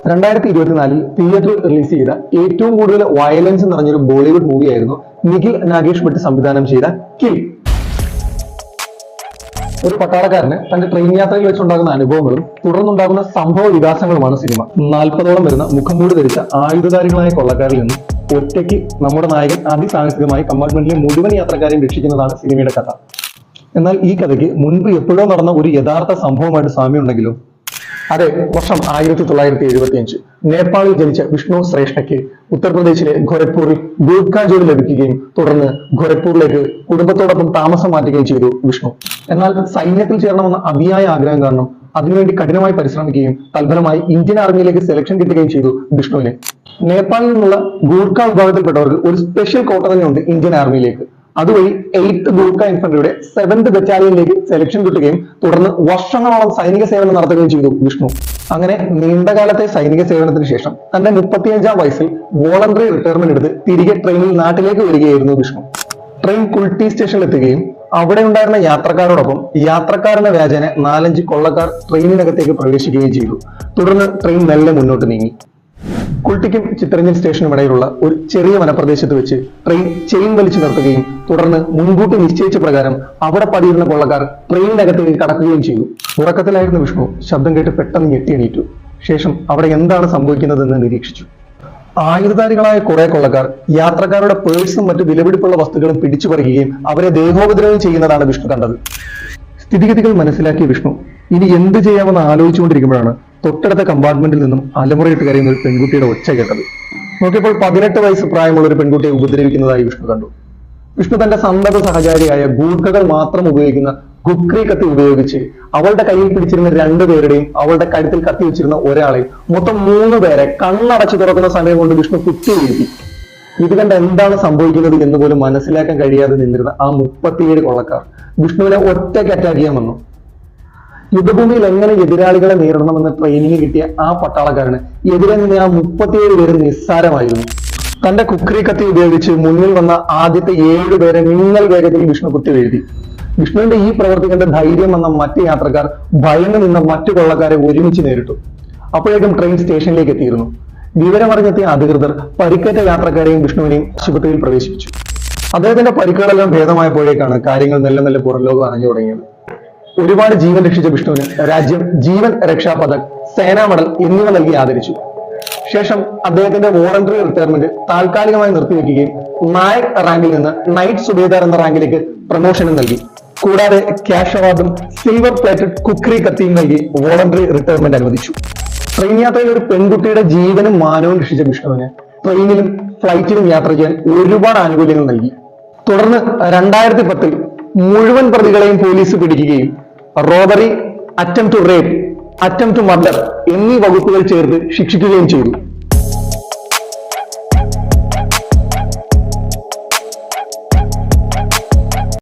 2024 തിയേറ്ററിൽ റിലീസ് ചെയ്ത ഏറ്റവും കൂടുതൽ വയലൻസ് നിറഞ്ഞൊരു ബോളിവുഡ് മൂവിയായിരുന്നു നിഖിൽ നാഗേഷ് ഭട്ട് സംവിധാനം ചെയ്ത കിൽ. ഒരു പട്ടാളക്കാരന് തന്റെ ട്രെയിൻ യാത്രയിൽ വെച്ചുണ്ടാകുന്ന അനുഭവങ്ങളും തുടർന്നുണ്ടാകുന്ന സംഭവ വികാസങ്ങളുമാണ് സിനിമ. 40ഓളം വരുന്ന മുഖംമൂടി ധരിച്ച ആയുധധാരികളായ കൊള്ളക്കാരിൽ നിന്നും ഒറ്റയ്ക്ക് നമ്മുടെ നായകൻ അതിസാഹസികമായി കമ്പാർട്ട്മെന്റിലെ മുഴുവൻ യാത്രക്കാരെയും രക്ഷിക്കുന്നതാണ് സിനിമയുടെ കഥ. എന്നാൽ ഈ കഥയ്ക്ക് മുൻപ് എപ്പോഴോ നടന്ന ഒരു യഥാർത്ഥ സംഭവമായിട്ട് സാമ്യമുണ്ടെങ്കിലോ? അതെ, വർഷം 1975 നേപ്പാളിൽ ജനിച്ച വിഷ്ണു ശ്രേഷ്ഠയ്ക്ക് ഉത്തർപ്രദേശിലെ ഗോരഖ്പൂരിൽ ഗൂർഖ ജോലി ലഭിക്കുകയും തുടർന്ന് ഗോരഖ്പൂരിലേക്ക് കുടുംബത്തോടൊപ്പം താമസം മാറ്റുകയും ചെയ്തു വിഷ്ണു. എന്നാൽ സൈന്യത്തിൽ ചേരണമെന്ന അതിയായ ആഗ്രഹം കാരണം അതിനുവേണ്ടി കഠിനമായി പരിശ്രമിക്കുകയും തൽഫലമായി ഇന്ത്യൻ ആർമിയിലേക്ക് സെലക്ഷൻ കിട്ടുകയും ചെയ്തു വിഷ്ണുവിന്. നേപ്പാളിൽ നിന്നുള്ള ഗൂർഖ വിഭാഗത്തിൽപ്പെട്ടവർക്ക് ഒരു സ്പെഷ്യൽ കോട്ട തന്നെയുണ്ട് ഇന്ത്യൻ ആർമിയിലേക്ക്. അതുവഴി 8th ഗൂർഖ ഇൻഫൻട്രിയുടെ 7th ബറ്റാലിയനിലേക്ക് സെലക്ഷൻ കിട്ടുകയും തുടർന്ന് വർഷങ്ങളോളം സൈനിക സേവനം നടത്തുകയും ചെയ്തു വിഷ്ണു. അങ്ങനെ നീണ്ടകാലത്തെ സൈനിക സേവനത്തിന് ശേഷം തന്റെ 35-ാം വയസ്സിൽ വോളണ്ടറി റിട്ടയർമെന്റ് എടുത്ത് തിരികെ ട്രെയിനിൽ നാട്ടിലേക്ക് വരികയായിരുന്നു വിഷ്ണു. ട്രെയിൻ കുൾട്ടി സ്റ്റേഷനിൽ എത്തുകയും അവിടെ ഉണ്ടായിരുന്ന യാത്രക്കാരോടൊപ്പം യാത്രക്കാരെന്ന വ്യാജേന 4-5 കൊള്ളക്കാർ ട്രെയിനിനകത്തേക്ക് പ്രവേശിക്കുകയും ചെയ്തു. തുടർന്ന് ട്രെയിൻ മെല്ലെ മുന്നോട്ട് നീങ്ങി. കുൾട്ടിക്കും ചിത്തരഞ്ജൻ സ്റ്റേഷനും ഇടയിലുള്ള ഒരു ചെറിയ വനപ്രദേശത്ത് വെച്ച് ട്രെയിൻ ചെയിൻ വലിച്ചു നിർത്തുകയും തുടർന്ന് മുൻകൂട്ടി നിശ്ചയിച്ച പ്രകാരം അവിടെ പതിയിരുന്ന കൊള്ളക്കാർ ട്രെയിനിനകത്തേക്ക് കടക്കുകയും ചെയ്തു. ഉറക്കത്തിലായിരുന്ന വിഷ്ണു ശബ്ദം കേട്ട് പെട്ടെന്ന് ഞെട്ടിയെണീറ്റു. ശേഷം അവിടെ എന്താണ് സംഭവിക്കുന്നതെന്ന് നിരീക്ഷിച്ചു. ആയുധധാരികളായ കുറെ കൊള്ളക്കാർ യാത്രക്കാരുടെ പേഴ്സും മറ്റു വിലപിടിപ്പുള്ള വസ്തുക്കളും പിടിച്ചു പറിക്കുകയും അവരെ ദേഹോപദ്രവം ചെയ്യുന്നതാണ് വിഷ്ണു കണ്ടത്. സ്ഥിതിഗതികൾ മനസ്സിലാക്കിയ വിഷ്ണു ഇനി എന്ത് ചെയ്യാമെന്ന് ആലോചിച്ചുകൊണ്ടിരിക്കുമ്പോഴാണ് തൊട്ടടുത്ത കമ്പാർട്ട്മെന്റിൽ നിന്നും അലമുറയിട്ട് കരയുന്ന ഒരു പെൺകുട്ടിയുടെ ഒച്ച കേട്ടത്. നോക്കിയപ്പോൾ 18 വയസ്സ് പ്രായമുള്ള ഒരു പെൺകുട്ടിയെ ഉപദ്രവിക്കുന്നതായി വിഷ്ണു കണ്ടു. വിഷ്ണു തന്റെ സന്തത സഹചാരിയായ ഗൂർഖകൾ മാത്രം ഉപയോഗിക്കുന്ന ഖുക്രി കത്തി ഉപയോഗിച്ച് അവളുടെ കയ്യിൽ പിടിച്ചിരുന്ന 2 പേരുടെയും അവളുടെ കഴുത്തിൽ കത്തി വെച്ചിരുന്ന ഒരാളെ മൊത്തം 3 പേരെ കണ്ണടച്ചു തുറക്കുന്ന സമയം കൊണ്ട് വിഷ്ണു കുത്തി വീഴ്ത്തി. ഇത് കണ്ട് എന്താണ് സംഭവിക്കുന്നത് എന്ന് പോലും മനസ്സിലാക്കാൻ കഴിയാതെ നിന്നിരുന്ന ആ 37 കൊള്ളക്കാർ വിഷ്ണുവിനെ ഒറ്റയ്ക്ക് അറ്റാക്ക് ചെയ്യാൻ വന്നു. യുദ്ധഭൂമിയിൽ എങ്ങനെ എതിരാളികളെ നേരിടണമെന്ന് ട്രെയിനിങ് കിട്ടിയ ആ പട്ടാളക്കാരന് എതിരെ നിന്ന് ആ 37 പേര് നിസ്സാരമായിരുന്നു. തന്റെ കുക്രി കത്തി ഉപയോഗിച്ച് മുന്നിൽ വന്ന ആദ്യത്തെ 7 പേരെ മിന്നൽ വേഗത്തിൽ വിഷ്ണു കുത്തി വീഴ്ത്തി. വിഷ്ണുവിന്റെ ഈ പ്രവൃത്തി കണ്ട് ധൈര്യം വന്ന മറ്റ് യാത്രക്കാർ ഭയന്ന് നിന്ന മറ്റു കൊള്ളക്കാരെ ഒരുമിച്ച് നേരിട്ടു. അപ്പോഴേക്കും ട്രെയിൻ സ്റ്റേഷനിലേക്ക് എത്തിയിരുന്നു. വിവരമറിഞ്ഞെത്തിയ അധികൃതർ പരിക്കേറ്റ യാത്രക്കാരെയും വിഷ്ണുവിനെയും ആശുപത്രിയിൽ പ്രവേശിപ്പിച്ചു. അദ്ദേഹത്തിന്റെ പരിക്കുകളെല്ലാം ഭേദമായപ്പോഴേക്കാണ് കാര്യങ്ങൾ മെല്ലെ മെല്ലെ പുറംലോകം അറിഞ്ഞു തുടങ്ങിയത്. ഒരുപാട് ജീവൻ രക്ഷിച്ച വിഷ്ണുവിന് രാജ്യം ജീവൻ രക്ഷാ പദക്, സേനാ മെഡൽ എന്നിവ നൽകി ആദരിച്ചു. ശേഷം അദ്ദേഹത്തിന്റെ വോളണ്ടറി റിട്ടയർമെന്റ് താൽക്കാലികമായി നിർത്തിവെക്കുകയും നായക് റാങ്കിൽ നിന്ന് നൈറ്റ് സുബേദാർ എന്ന റാങ്കിലേക്ക് പ്രമോഷനും നൽകി. കൂടാതെ ക്യാഷ് അവാർഡും സിൽവർ പ്ലേറ്റഡ് കുക്രി കത്തിയും നൽകി വോളണ്ടറി റിട്ടയർമെന്റ് അനുവദിച്ചു. ട്രെയിൻ യാത്രയിൽ ഒരു പെൺകുട്ടിയുടെ ജീവനും മാനവും രക്ഷിച്ച വിഷ്ണുവിന് ട്രെയിനിലും ഫ്ലൈറ്റിലും യാത്ര ചെയ്യാൻ ഒരുപാട് ആനുകൂല്യങ്ങൾ നൽകി. തുടർന്ന് 2010 മുഴുവൻ പ്രതികളെയും പോലീസ് പിടിക്കുകയും robbery, attempt to rape, attempt to murder എന്നീ വകുപ്പുകൾ ചേർത്ത് ശിക്ഷിക്കുകയും ചെയ്തു.